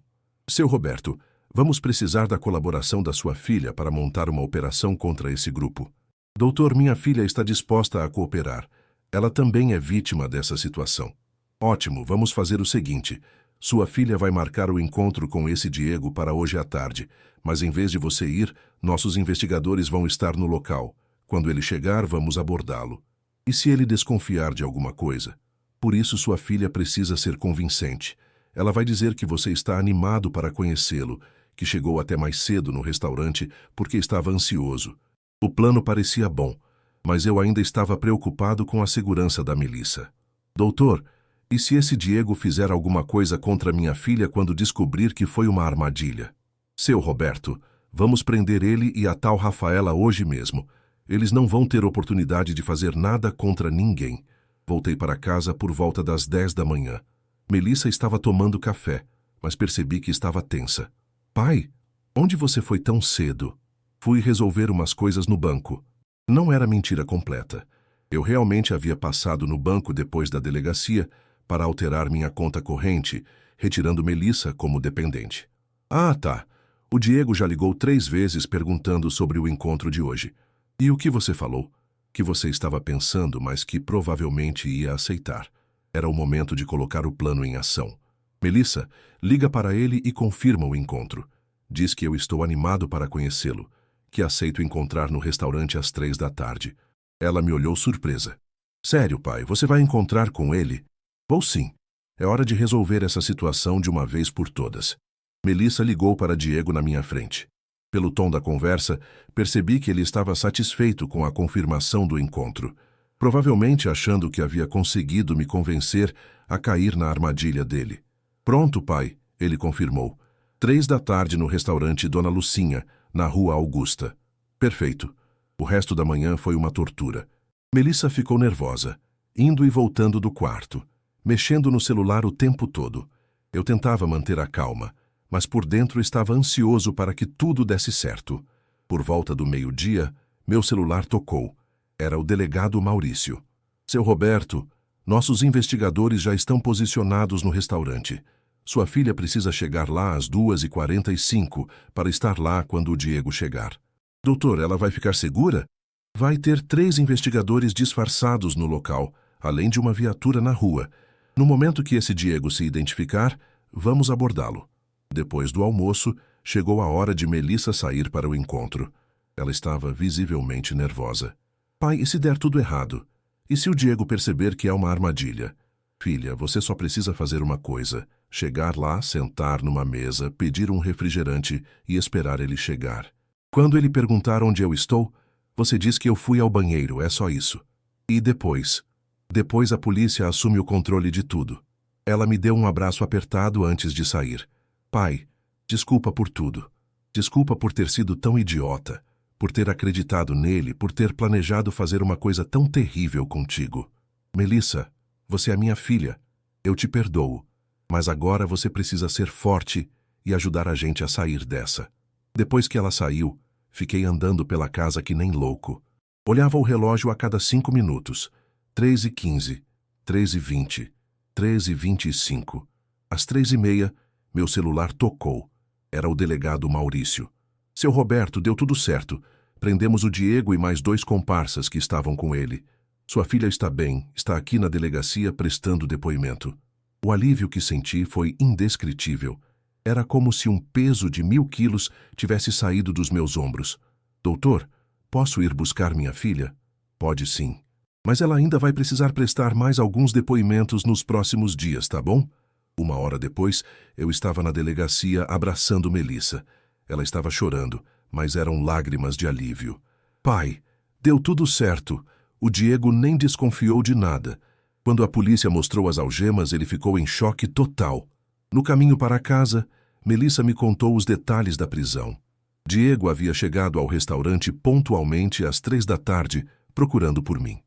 Seu Roberto, vamos precisar da colaboração da sua filha para montar uma operação contra esse grupo. Doutor, minha filha está disposta a cooperar. Ela também é vítima dessa situação. Ótimo, vamos fazer o seguinte. Sua filha vai marcar o encontro com esse Diego para hoje à tarde, mas em vez de você ir, nossos investigadores vão estar no local. Quando ele chegar, vamos abordá-lo. E se ele desconfiar de alguma coisa? Por isso sua filha precisa ser convincente. Ela vai dizer que você está animado para conhecê-lo, que chegou até mais cedo no restaurante porque estava ansioso. O plano parecia bom, mas eu ainda estava preocupado com a segurança da Melissa. Doutor, e se esse Diego fizer alguma coisa contra minha filha quando descobrir que foi uma armadilha? Seu Roberto, vamos prender ele e a tal Rafaela hoje mesmo. Eles não vão ter oportunidade de fazer nada contra ninguém. Voltei para casa por volta das 10 da manhã. Melissa estava tomando café, mas percebi que estava tensa. Pai, onde você foi tão cedo? Fui resolver umas coisas no banco. Não era mentira completa. Eu realmente havia passado no banco depois da delegacia para alterar minha conta corrente, retirando Melissa como dependente. Ah, tá. O Diego já ligou 3 vezes perguntando sobre o encontro de hoje. E o que você falou? Que você estava pensando, mas que provavelmente ia aceitar. Era o momento de colocar o plano em ação. Melissa, liga para ele e confirma o encontro. Diz que eu estou animado para conhecê-lo, que aceito encontrar no restaurante às 3 da tarde. Ela me olhou surpresa. Sério, pai, você vai encontrar com ele? Vou sim. É hora de resolver essa situação de uma vez por todas. Melissa ligou para Diego na minha frente. Pelo tom da conversa, percebi que ele estava satisfeito com a confirmação do encontro, provavelmente achando que havia conseguido me convencer a cair na armadilha dele. Pronto, pai, ele confirmou. 3 da tarde no restaurante Dona Lucinha, na Rua Augusta. Perfeito. O resto da manhã foi uma tortura. Melissa ficou nervosa, indo e voltando do quarto, mexendo no celular o tempo todo. Eu tentava manter a calma, mas por dentro estava ansioso para que tudo desse certo. Por volta do meio-dia, meu celular tocou. Era o delegado Maurício. Seu Roberto, nossos investigadores já estão posicionados no restaurante. Sua filha precisa chegar lá às 2h45 para estar lá quando o Diego chegar. Doutor, ela vai ficar segura? Vai ter 3 investigadores disfarçados no local, além de uma viatura na rua. No momento que esse Diego se identificar, vamos abordá-lo. Depois do almoço, chegou a hora de Melissa sair para o encontro. Ela estava visivelmente nervosa. Pai, e se der tudo errado? E se o Diego perceber que é uma armadilha? Filha, você só precisa fazer uma coisa. Chegar lá, sentar numa mesa, pedir um refrigerante e esperar ele chegar. Quando ele perguntar onde eu estou, você diz que eu fui ao banheiro, é só isso. E depois? Depois a polícia assume o controle de tudo. Ela me deu um abraço apertado antes de sair. Pai, desculpa por tudo. Desculpa por ter sido tão idiota, por ter acreditado nele, por ter planejado fazer uma coisa tão terrível contigo. Melissa, você é minha filha. Eu te perdoo. Mas agora você precisa ser forte e ajudar a gente a sair dessa. Depois que ela saiu, fiquei andando pela casa que nem louco. Olhava o relógio a cada 5 minutos. 3h15, 3h20, 3h25. Às 3h30, meu celular tocou. Era o delegado Maurício. Seu Roberto, deu tudo certo. Prendemos o Diego e mais 2 comparsas que estavam com ele. Sua filha está bem, está aqui na delegacia prestando depoimento. O alívio que senti foi indescritível. Era como se um peso de 1000 quilos tivesse saído dos meus ombros. Doutor, posso ir buscar minha filha? Pode sim. Mas ela ainda vai precisar prestar mais alguns depoimentos nos próximos dias, tá bom? 1 hora depois, eu estava na delegacia abraçando Melissa. Ela estava chorando, mas eram lágrimas de alívio. Pai, deu tudo certo. O Diego nem desconfiou de nada. Quando a polícia mostrou as algemas, ele ficou em choque total. No caminho para casa, Melissa me contou os detalhes da prisão. Diego havia chegado ao restaurante pontualmente às 3 da tarde, procurando por mim.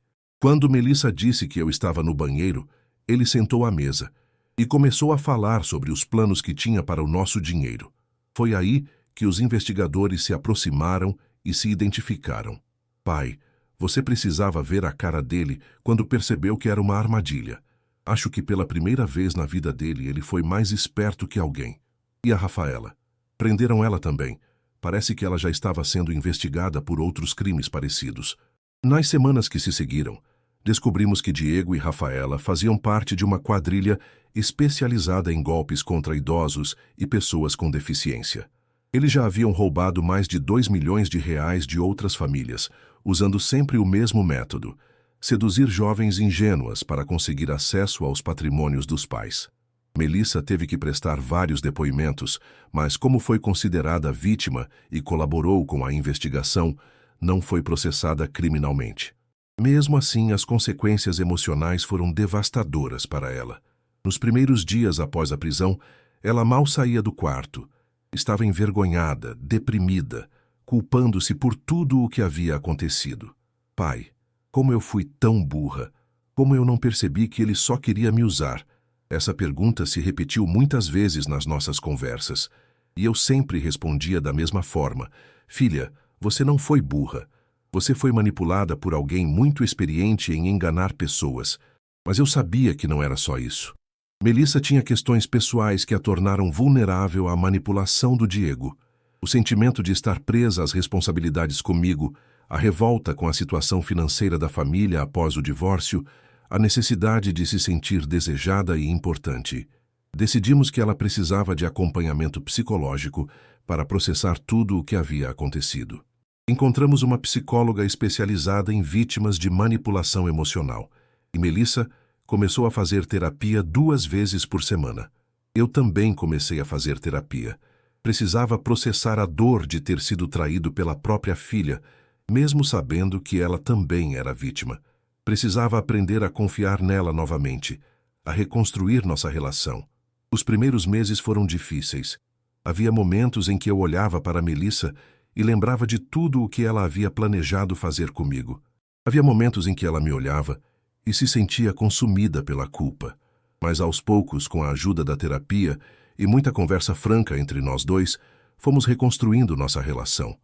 Quando Melissa disse que eu estava no banheiro, ele sentou à mesa e começou a falar sobre os planos que tinha para o nosso dinheiro. Foi aí que os investigadores se aproximaram e se identificaram. Pai, Você precisava ver a cara dele quando percebeu que era uma armadilha. Acho que pela primeira vez na vida dele ele foi mais esperto que alguém. E a Rafaela? Prenderam ela também. Parece que ela já estava sendo investigada por outros crimes parecidos. Nas semanas que se seguiram, descobrimos que Diego e Rafaela faziam parte de uma quadrilha especializada em golpes contra idosos e pessoas com deficiência. Eles já haviam roubado mais de 2 milhões de reais de outras famílias, usando sempre o mesmo método: seduzir jovens ingênuas para conseguir acesso aos patrimônios dos pais. Melissa teve que prestar vários depoimentos, mas como foi considerada vítima e colaborou com a investigação, não foi processada criminalmente. Mesmo assim, as consequências emocionais foram devastadoras para ela. Nos primeiros dias após a prisão, ela mal saía do quarto. Estava envergonhada, deprimida, culpando-se por tudo o que havia acontecido. Pai, como eu fui tão burra? Como eu não percebi que ele só queria me usar? Essa pergunta se repetiu muitas vezes nas nossas conversas, e eu sempre respondia da mesma forma: filha, você não foi burra. Você foi manipulada por alguém muito experiente em enganar pessoas. Mas eu sabia que não era só isso. Melissa tinha questões pessoais que a tornaram vulnerável à manipulação do Diego. O sentimento de estar presa às responsabilidades comigo, a revolta com a situação financeira da família após o divórcio, a necessidade de se sentir desejada e importante. Decidimos que ela precisava de acompanhamento psicológico para processar tudo o que havia acontecido. Encontramos uma psicóloga especializada em vítimas de manipulação emocional, e Melissa começou a fazer terapia 2 vezes por semana. Eu também comecei a fazer terapia. Precisava processar a dor de ter sido traído pela própria filha, mesmo sabendo que ela também era vítima. Precisava aprender a confiar nela novamente, a reconstruir nossa relação. Os primeiros meses foram difíceis. Havia momentos em que eu olhava para Melissa e lembrava de tudo o que ela havia planejado fazer comigo. Havia momentos em que ela me olhava e se sentia consumida pela culpa. Mas aos poucos, com a ajuda da terapia e muita conversa franca entre nós dois, fomos reconstruindo nossa relação.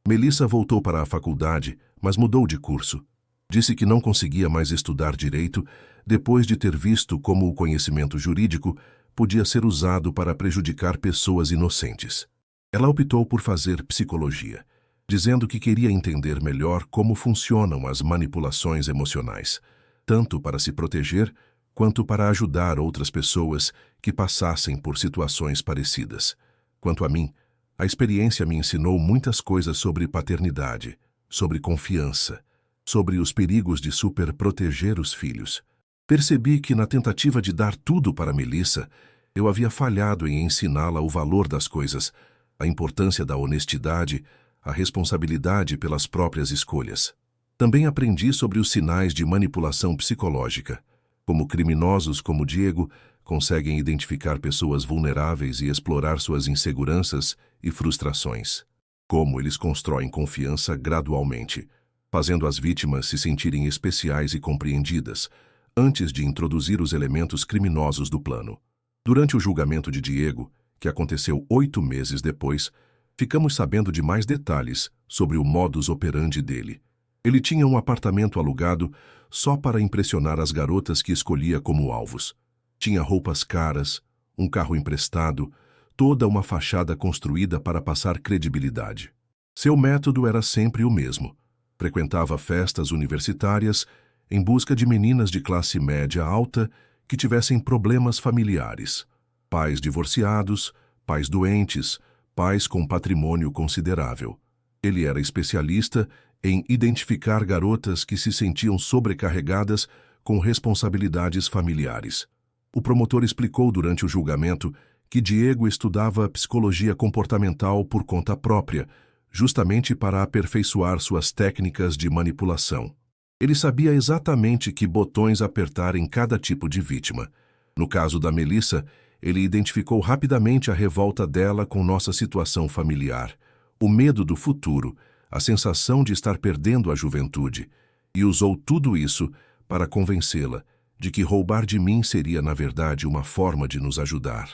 Melissa voltou para a faculdade, mas mudou de curso. Disse que não conseguia mais estudar direito depois de ter visto como o conhecimento jurídico podia ser usado para prejudicar pessoas inocentes. Ela optou por fazer psicologia, dizendo que queria entender melhor como funcionam as manipulações emocionais, tanto para se proteger quanto para ajudar outras pessoas que passassem por situações parecidas. Quanto a mim, a experiência me ensinou muitas coisas sobre paternidade, sobre confiança, sobre os perigos de superproteger os filhos. Percebi que, na tentativa de dar tudo para Melissa, eu havia falhado em ensiná-la o valor das coisas, a importância da honestidade, a responsabilidade pelas próprias escolhas. Também aprendi sobre os sinais de manipulação psicológica, como criminosos como Diego conseguem identificar pessoas vulneráveis e explorar suas inseguranças e frustrações, como eles constroem confiança gradualmente, fazendo as vítimas se sentirem especiais e compreendidas, antes de introduzir os elementos criminosos do plano. Durante o julgamento de Diego, que aconteceu 8 meses depois, ficamos sabendo de mais detalhes sobre o modus operandi dele. Ele tinha um apartamento alugado só para impressionar as garotas que escolhia como alvos. Tinha roupas caras, um carro emprestado, toda uma fachada construída para passar credibilidade. Seu método era sempre o mesmo. Frequentava festas universitárias em busca de meninas de classe média alta que tivessem problemas familiares. Pais divorciados, pais doentes, pais com patrimônio considerável. Ele era especialista em identificar garotas que se sentiam sobrecarregadas com responsabilidades familiares. O promotor explicou durante o julgamento que Diego estudava psicologia comportamental por conta própria, justamente para aperfeiçoar suas técnicas de manipulação. Ele sabia exatamente que botões apertar em cada tipo de vítima. No caso da Melissa, ele identificou rapidamente a revolta dela com nossa situação familiar, o medo do futuro, a sensação de estar perdendo a juventude, e usou tudo isso para convencê-la de que roubar de mim seria, na verdade, uma forma de nos ajudar.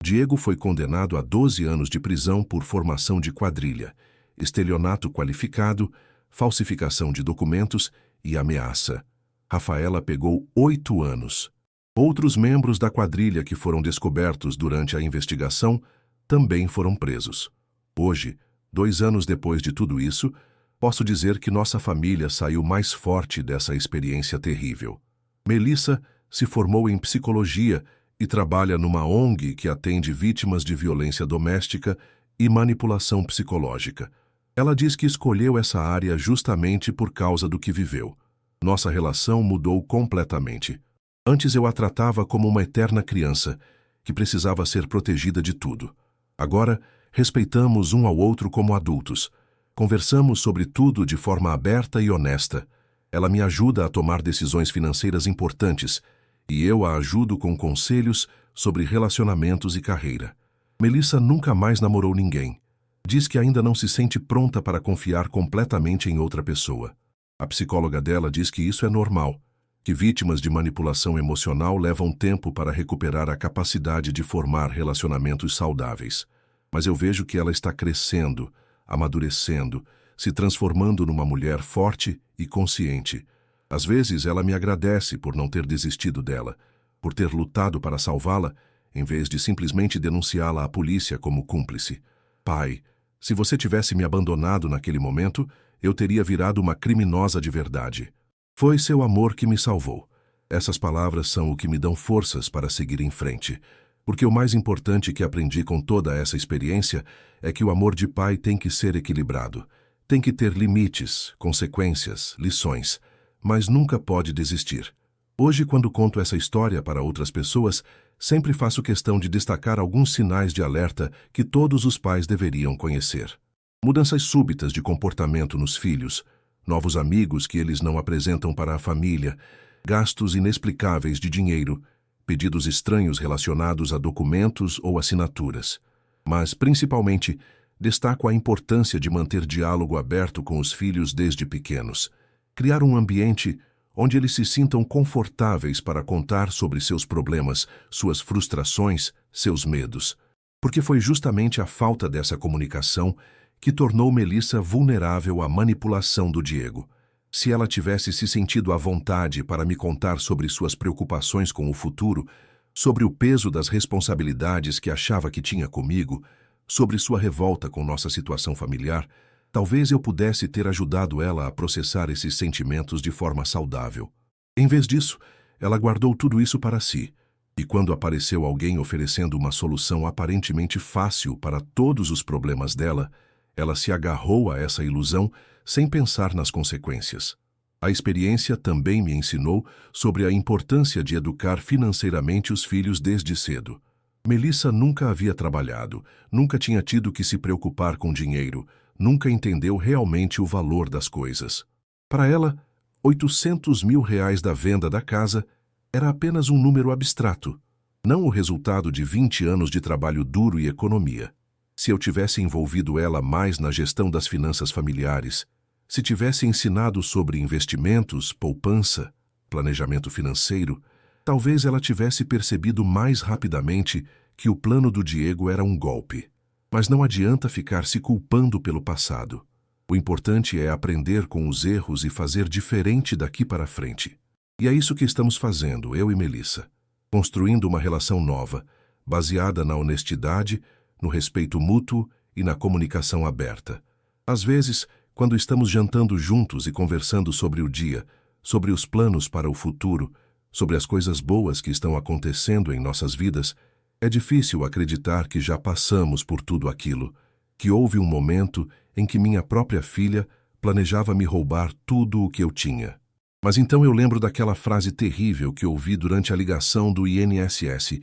Diego foi condenado a 12 anos de prisão por formação de quadrilha, estelionato qualificado, falsificação de documentos e ameaça. Rafaela pegou 8 anos. Outros membros da quadrilha que foram descobertos durante a investigação também foram presos. Hoje, 2 anos depois de tudo isso, posso dizer que nossa família saiu mais forte dessa experiência terrível. Melissa se formou em psicologia e trabalha numa ONG que atende vítimas de violência doméstica e manipulação psicológica. Ela diz que escolheu essa área justamente por causa do que viveu. Nossa relação mudou completamente. Antes eu a tratava como uma eterna criança, que precisava ser protegida de tudo. Agora, respeitamos um ao outro como adultos. Conversamos sobre tudo de forma aberta e honesta. Ela me ajuda a tomar decisões financeiras importantes, e eu a ajudo com conselhos sobre relacionamentos e carreira. Melissa nunca mais namorou ninguém. Diz que ainda não se sente pronta para confiar completamente em outra pessoa. A psicóloga dela diz que isso é normal, que vítimas de manipulação emocional levam tempo para recuperar a capacidade de formar relacionamentos saudáveis. Mas eu vejo que ela está crescendo, amadurecendo, se transformando numa mulher forte e consciente. Às vezes ela me agradece por não ter desistido dela, por ter lutado para salvá-la, em vez de simplesmente denunciá-la à polícia como cúmplice. Pai, se você tivesse me abandonado naquele momento, eu teria virado uma criminosa de verdade. Foi seu amor que me salvou. Essas palavras são o que me dão forças para seguir em frente. Porque o mais importante que aprendi com toda essa experiência é que o amor de pai tem que ser equilibrado. Tem que ter limites, consequências, lições, mas nunca pode desistir. Hoje, quando conto essa história para outras pessoas, sempre faço questão de destacar alguns sinais de alerta que todos os pais deveriam conhecer. Mudanças súbitas de comportamento nos filhos, novos amigos que eles não apresentam para a família, gastos inexplicáveis de dinheiro, pedidos estranhos relacionados a documentos ou assinaturas. Mas, principalmente, destaco a importância de manter diálogo aberto com os filhos desde pequenos. Criar um ambiente onde eles se sintam confortáveis para contar sobre seus problemas, suas frustrações, seus medos. Porque foi justamente a falta dessa comunicação que tornou Melissa vulnerável à manipulação do Diego. Se ela tivesse se sentido à vontade para me contar sobre suas preocupações com o futuro, sobre o peso das responsabilidades que achava que tinha comigo, sobre sua revolta com nossa situação familiar, talvez eu pudesse ter ajudado ela a processar esses sentimentos de forma saudável. Em vez disso, ela guardou tudo isso para si, e quando apareceu alguém oferecendo uma solução aparentemente fácil para todos os problemas dela, ela se agarrou a essa ilusão sem pensar nas consequências. A experiência também me ensinou sobre a importância de educar financeiramente os filhos desde cedo. Melissa nunca havia trabalhado, nunca tinha tido que se preocupar com dinheiro, nunca entendeu realmente o valor das coisas. Para ela, R$ 800 mil da venda da casa era apenas um número abstrato, não o resultado de 20 anos de trabalho duro e economia. Se eu tivesse envolvido ela mais na gestão das finanças familiares, se tivesse ensinado sobre investimentos, poupança, planejamento financeiro, talvez ela tivesse percebido mais rapidamente que o plano do Diego era um golpe. Mas não adianta ficar se culpando pelo passado. O importante é aprender com os erros e fazer diferente daqui para frente. E é isso que estamos fazendo, eu e Melissa. Construindo uma relação nova, baseada na honestidade, no respeito mútuo e na comunicação aberta. Às vezes, quando estamos jantando juntos e conversando sobre o dia, sobre os planos para o futuro, sobre as coisas boas que estão acontecendo em nossas vidas, é difícil acreditar que já passamos por tudo aquilo, que houve um momento em que minha própria filha planejava me roubar tudo o que eu tinha. Mas então eu lembro daquela frase terrível que ouvi durante a ligação do INSS: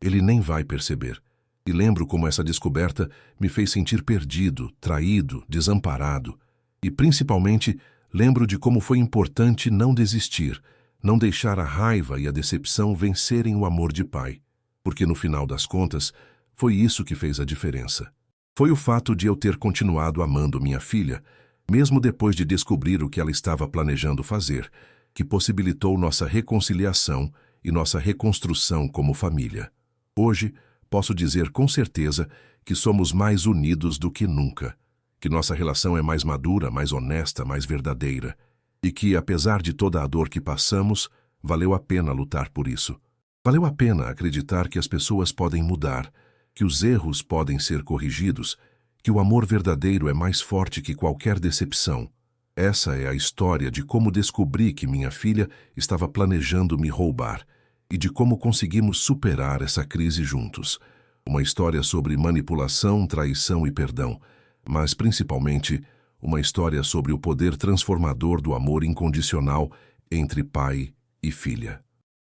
ele nem vai perceber. E lembro como essa descoberta me fez sentir perdido, traído, desamparado. E principalmente, lembro de como foi importante não desistir, não deixar a raiva e a decepção vencerem o amor de pai. Porque no final das contas, foi isso que fez a diferença. Foi o fato de eu ter continuado amando minha filha, mesmo depois de descobrir o que ela estava planejando fazer, que possibilitou nossa reconciliação e nossa reconstrução como família. Hoje, posso dizer com certeza que somos mais unidos do que nunca. que nossa relação é mais madura, mais honesta, mais verdadeira, e que, apesar de toda a dor que passamos, valeu a pena lutar por isso. Valeu a pena acreditar que as pessoas podem mudar, que os erros podem ser corrigidos, que o amor verdadeiro é mais forte que qualquer decepção. Essa é a história de como descobri que minha filha estava planejando me roubar e de como conseguimos superar essa crise juntos. Uma história sobre manipulação, traição e perdão, mas principalmente uma história sobre o poder transformador do amor incondicional entre pai e filha.